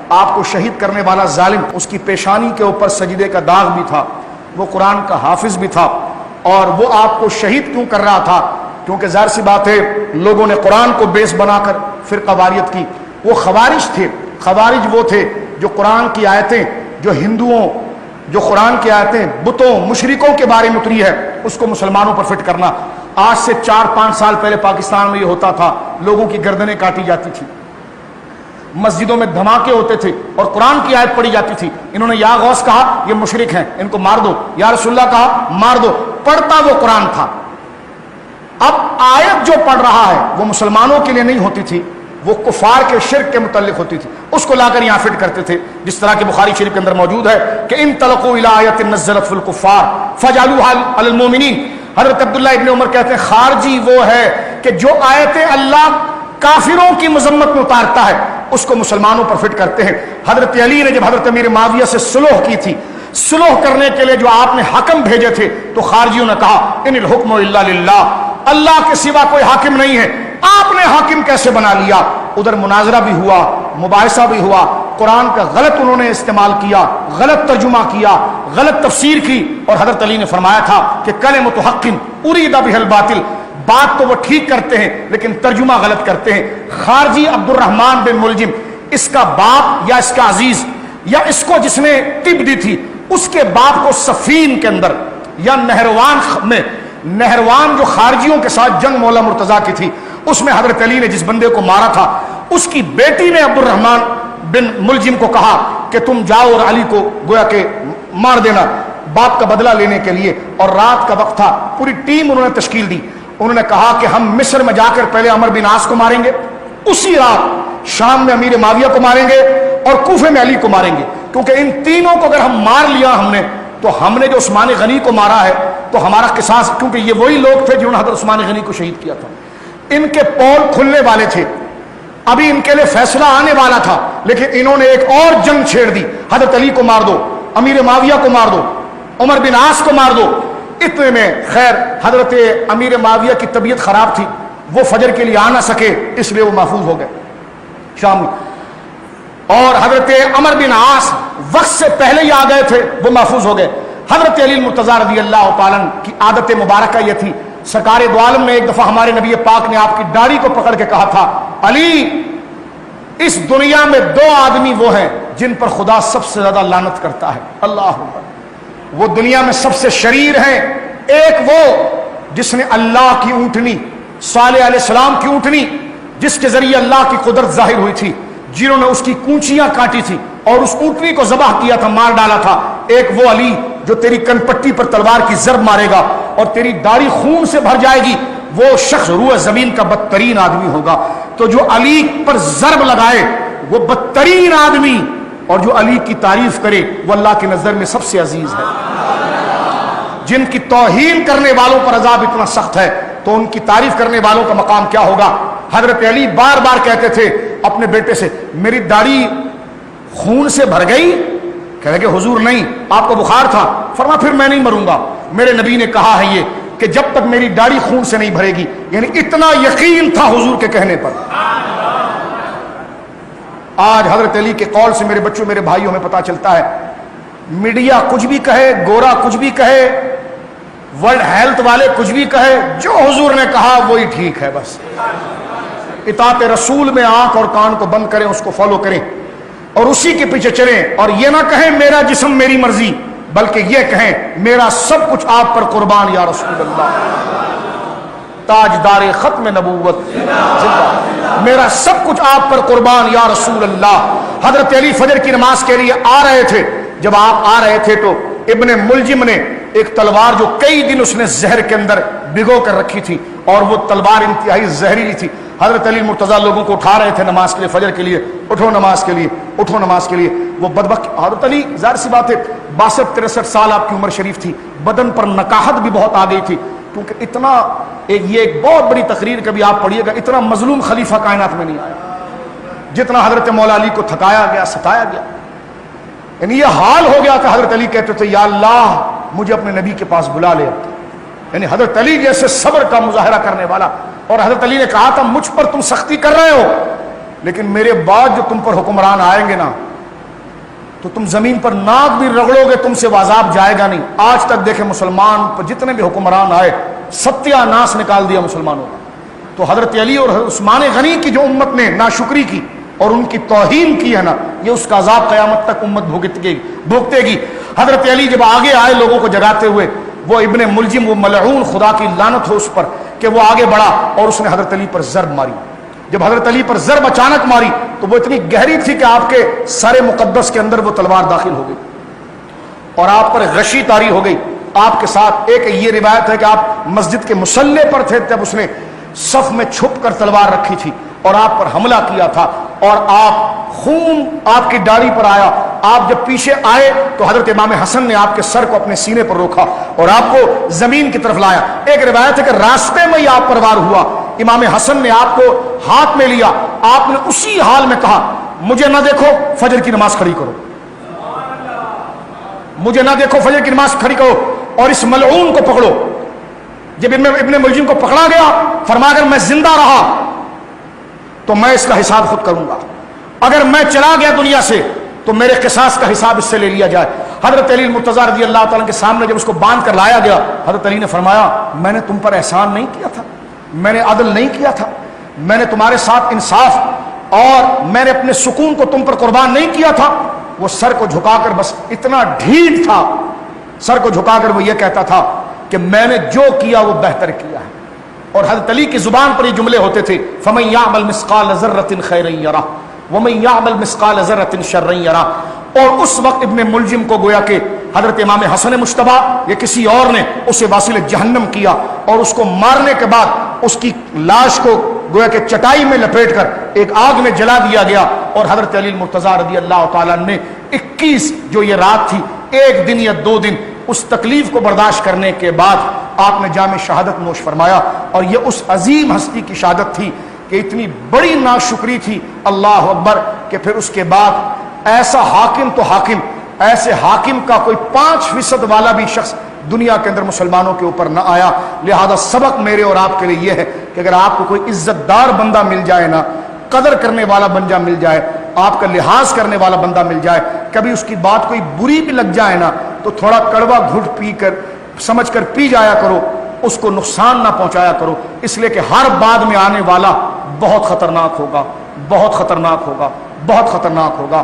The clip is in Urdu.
آپ کو شہید کرنے والا ظالم، اس کی پیشانی کے اوپر سجدے کا داغ بھی تھا، وہ قرآن کا حافظ بھی تھا، اور وہ آپ کو شہید کیوں کر رہا تھا؟ کیونکہ ظاہر سی بات ہے لوگوں نے قرآن کو بیس بنا کر فرقہ واریت کی۔ وہ خوارج تھے، خوارج وہ تھے جو قرآن کی آیتیں، جو ہندوؤں، جو قرآن کی آیتیں بتوں مشرکوں کے بارے میں اتری ہے اس کو مسلمانوں پر فٹ کرنا۔ آج سے 4-5 سال پہلے پاکستان میں یہ ہوتا تھا، لوگوں کی گردنیں کاٹی جاتی تھی، مسجدوں میں دھماکے ہوتے تھے اور قرآن کی آیت پڑھی جاتی تھی۔ انہوں نے یا غوث کہا یہ مشرک ہیں، ان کو مار دو، یا رسول اللہ کہا مار دو، پڑھتا وہ قرآن تھا۔ اب آیت جو پڑھ رہا ہے وہ مسلمانوں کے لیے نہیں ہوتی تھی، وہ کفار کے شرک کے متعلق ہوتی تھی، اس کو لا کر یہاں فٹ کرتے تھے، جس طرح کہ بخاری شریف کے اندر موجود ہے کہ ان تلقوا الی آیت نزلت فی الکفار فجعلوها علی المؤمنین۔ حضرت عبداللہ ابن عمر کہتے ہیں خارجی وہ ہے کہ جو آیتیں اللہ کافروں کی مذمت میں اتارتا ہے اس کو مسلمانوں پر فٹ کرتے ہیں۔ حضرت علی نے جب حضرت امیر معاویہ سے صلح کی تھی، صلح کرنے کے لیے جو آپ نے حکم بھیجے تھے، تو خارجیوں نے کہا ان الحکم الا للہ، اللہ کے سوا کوئی حاکم نہیں ہے، آپ نے حاکم کیسے بنا لیا؟ ادھر مناظرہ بھی ہوا، مباحثہ بھی ہوا، قرآن کا غلط انہوں نے استعمال کیا، غلط ترجمہ کیا، غلط تفسیر کی، اور حضرت علی نے فرمایا تھا کہ کلمۃ حق ارید بہ الباطل، بات تو وہ ٹھیک کرتے ہیں لیکن ترجمہ غلط کرتے ہیں۔ خارجی عبد الرحمن بن ملجم، اس کا باپ یا اس کا عزیز یا اس کو جس نے ٹپ دی تھی، اس کے باپ کو صفین کے اندر یا نہروان میں، نہروان جو خارجیوں کے ساتھ جنگ مولا مرتضیٰ کی تھی، اس میں حضرت علی نے جس بندے کو مارا تھا، اس کی بیٹی نے عبد الرحمن بن ملجم کو کہا کہ تم جاؤ اور علی کو گویا کہ مار دینا باپ کا بدلہ لینے کے لیے، اور رات کا وقت تھا، پوری ٹیم انہوں نے تشکیل دی، انہوں نے کہا کہ ہم مصر میں جا کر پہلے عمرو بن عاص کو ماریں گے، اسی رات شام میں امیر معاویہ کو ماریں گے اور کوفے میں علی کو ماریں گے، کیونکہ ان تینوں کو اگر ہم مار لیا ہم نے تو ہم نے جو عثمان غنی کو مارا ہے تو ہمارا قصاص، کیونکہ یہ وہی لوگ تھے جنہوں نے حضرت عثمان غنی کو شہید کیا تھا، ان کے پول کھلنے والے تھے، ابھی ان کے لیے فیصلہ آنے والا تھا، لیکن انہوں نے ایک اور جنگ چھیڑ دی، حضرت علی کو مار دو، امیر معاویہ کو مار دو، عمر بن عاص کو مار دو۔ اتنے میں خیر حضرت امیر معاویہ کی طبیعت خراب تھی، وہ فجر کے لیے آ نہ سکے، اس لیے وہ محفوظ ہو گئے شام میں، اور حضرت عمر بن عاص وقت سے پہلے ہی آ گئے تھے، وہ محفوظ ہو گئے۔ حضرت علی المرتضیٰ رضی اللہ تعالیٰ کی عادت مبارکہ یہ تھی، سرکار دو عالم نے ایک دفعہ ہمارے نبی پاک نے آپ کی داڑھی کو پکڑ کے کہا تھا، علی اس دنیا میں 2 آدمی وہ ہیں جن پر خدا سب سے زیادہ لعنت کرتا ہے، اللہ اکبر، وہ دنیا میں سب سے شریر ہیں، ایک وہ جس نے اللہ کی اونٹنی، صالح علیہ السلام کی اونٹنی جس کے ذریعے اللہ کی قدرت ظاہر ہوئی تھی، جنہوں نے اس کی کونچیاں کاٹی تھی اور اس اونٹنی کو ذبح کیا تھا، مار ڈالا تھا، ایک وہ علی جو تیری کن پٹی پر تلوار کی ضرب مارے گا اور تیری داڑھی خون سے بھر جائے گی، وہ شخص روح زمین کا بدترین آدمی ہوگا۔ تو جو علی پر ضرب لگائے وہ بدترین آدمی، اور جو علی کی تعریف کرے وہ اللہ کی نظر میں سب سے عزیز ہے۔ جن کی توہین کرنے والوں پر عذاب اتنا سخت ہے تو ان کی تعریف کرنے والوں کا مقام کیا ہوگا؟ حضرت علی بار بار کہتے تھے اپنے بیٹے سے، میری داڑھی خون سے بھر گئی؟ کہہ رہے کہ حضور نہیں، آپ کو بخار تھا۔ فرما پھر میں نہیں مروں گا، میرے نبی نے کہا ہے یہ کہ جب تک میری داڑھی خون سے نہیں بھرے گی، یعنی اتنا یقین تھا حضور کے کہنے پر۔ آج حضرت علی کے قول سے میرے بچوں، میرے بھائیوں میں پتا چلتا ہے میڈیا کچھ بھی کہے، گورا کچھ بھی کہے، ورلڈ ہیلتھ والے کچھ بھی کہے، جو حضور نے کہا وہی ٹھیک ہے، بس اطاعت رسول میں آنکھ اور کان کو بند کریں، اس کو فالو کریں اور اسی کے پیچھے چلیں، اور یہ نہ کہیں میرا جسم میری مرضی، بلکہ یہ کہیں میرا سب کچھ آپ پر قربان یا رسول اللہ، تاجدار ختم نبوت زندہ، میرا سب کچھ آپ پر قربان یا رسول اللہ۔ حضرت علی فجر کی نماز کے لیے آ رہے تھے، جب آپ آ رہے تھے تو ابن ملجم نے ایک تلوار جو کئی دن اس نے زہر کے اندر بھگو کر رکھی تھی، اور وہ تلوار انتہائی زہریلی تھی، حضرت علی مرتضیٰ لوگوں کو اٹھا رہے تھے نماز کے لیے، فجر کے لیے، اٹھو نماز کے لیے، اٹھو نماز کے لیے۔ وہ بدبخت حضرت علی، ظاہر سی بات ہے 62-63 سال آپ کی عمر شریف تھی، بدن پر نکاحت بھی بہت آ گئی تھی، کیونکہ اتنا یہ ایک بہت بڑی تقریر کبھی آپ پڑھیے گا، اتنا مظلوم خلیفہ کائنات میں نہیں آیا جتنا حضرت مولا علی کو تھکایا گیا، ستایا گیا۔ یعنی یہ حال ہو گیا کہ حضرت علی کہتے تھے یا اللہ مجھے اپنے نبی کے پاس بلا لے۔ یعنی حضرت علی جیسے صبر کا مظاہرہ کرنے والا، اور حضرت علی نے کہا تھا مجھ پر تم سختی کر رہے ہو، لیکن میرے بعد جو تم پر حکمران آئیں گے نا تو تم زمین پر ناک بھی رگڑو گے تم سے وہ عذاب جائے گا نہیں۔ آج تک دیکھیں مسلمان پر جتنے بھی حکمران آئے ستیہ ناس نکال دیا مسلمانوں کا۔ تو حضرت علی اور عثمان غنی کی جو امت نے ناشکری کی اور ان کی توہین کی ہے نا، یہ اس کا عذاب قیامت تک امت بھوگتے گی۔ حضرت علی جب آگے آئے لوگوں کو جگاتے ہوئے، وہ ابن ملجم، وہ ملعون، خدا کی لعنت ہو اس پر کہ وہ آگے بڑھا اور اس نے حضرت علی پر ضرب ماری۔ جب حضرت علی پر ضرب اچانک ماری تو وہ اتنی گہری تھی کہ آپ کے سر مقدس کے اندر وہ تلوار داخل ہو گئی اور آپ پر غشی طاری ہو گئی۔ آپ کے ساتھ ایک یہ روایت ہے کہ آپ مسجد کے مصلے پر تھے جب اس نے صف میں چھپ کر تلوار رکھی تھی اور آپ پر حملہ کیا تھا، اور خون آپ کی داڑھی پر آیا۔ آپ جب پیچھے آئے تو حضرت امام حسن نے آپ کے سر کو اپنے سینے پر روکا اور آپ کو زمین کی طرف لایا۔ ایک روایت ہے کہ راستے میں ہی آپ پر وار ہوا، امام حسن نے آپ کو ہاتھ میں لیا، آپ نے اسی حال میں کہا مجھے نہ دیکھو، فجر کی نماز کھڑی کرو، مجھے نہ دیکھو، فجر کی نماز کھڑی کرو اور اس ملعون کو پکڑو۔ جب ابن ملجم کو پکڑا گیا، فرمایا اگر میں زندہ رہا تو میں اس کا حساب خود کروں گا، اگر میں چلا گیا دنیا سے تو میرے قصاص کا حساب اس سے لے لیا جائے۔ حضرت علی المرتضیٰ رضی اللہ تعالیٰ کے سامنے جب اس کو باندھ کر لایا گیا، حضرت علی نے فرمایا میں نے تم پر احسان نہیں کیا تھا، میں نے عدل نہیں کیا تھا، میں نے تمہارے ساتھ انصاف اور میں نے اپنے سکون کو تم پر قربان نہیں کیا تھا۔ وہ سر کو جھکا کر بس اتنا ڈھیٹ تھا، سر کو جھکا کر وہ یہ کہتا تھا کہ میں نے جو کیا وہ بہتر کیا ہے۔ اور حضرت علی کی زبان پر یہ جملے ہوتے تھے فَمَن يَعْمَلْ مِثْقَالَ ذَرَّةٍ خَيْرًا يَرَهُ وَمَن يَعْمَلْ مِثْقَالَ ذَرَّةٍ شَرًّا يَرَهُ۔ اور اس وقت ابن ملجم کو گویا کہ حضرت امام حسن مجتبیٰ یا کسی اور نے اسے واصل جہنم کیا اور اس کو مارنے کے بعد اس کی لاش کو گویا کہ چٹائی میں لپیٹ کر ایک آگ میں جلا دیا گیا۔ اور حضرت علی المرتضیٰ رضی اللہ تعالیٰ نے 21 جو یہ رات تھی، ایک دن یا 2 دن اس تکلیف کو برداشت کرنے کے بعد آپ نے جام شہادت نوش فرمایا۔ اور یہ اس عظیم ہستی کی شہادت تھی کہ اتنی بڑی ناشکری تھی، اللہ اکبر، کہ پھر اس کے بعد ایسا حاکم تو حاکم، ایسے حاکم کا کوئی 5% والا بھی شخص دنیا کے اندر مسلمانوں کے اوپر نہ آیا۔ لہذا سبق میرے اور آپ کے لیے یہ ہے کہ اگر آپ کو کوئی عزت دار بندہ مل جائے نا، قدر کرنے والا بندہ مل جائے، آپ کا لحاظ کرنے والا بندہ مل جائے، کبھی اس کی بات کوئی بری بھی لگ جائے نا تو تھوڑا کڑوا گھٹ پی کر سمجھ کر پی جایا کرو، اس کو نقصان نہ پہنچایا کرو، اس لیے کہ ہر بعد میں آنے والا بہت خطرناک ہوگا، بہت خطرناک ہوگا، بہت خطرناک ہوگا۔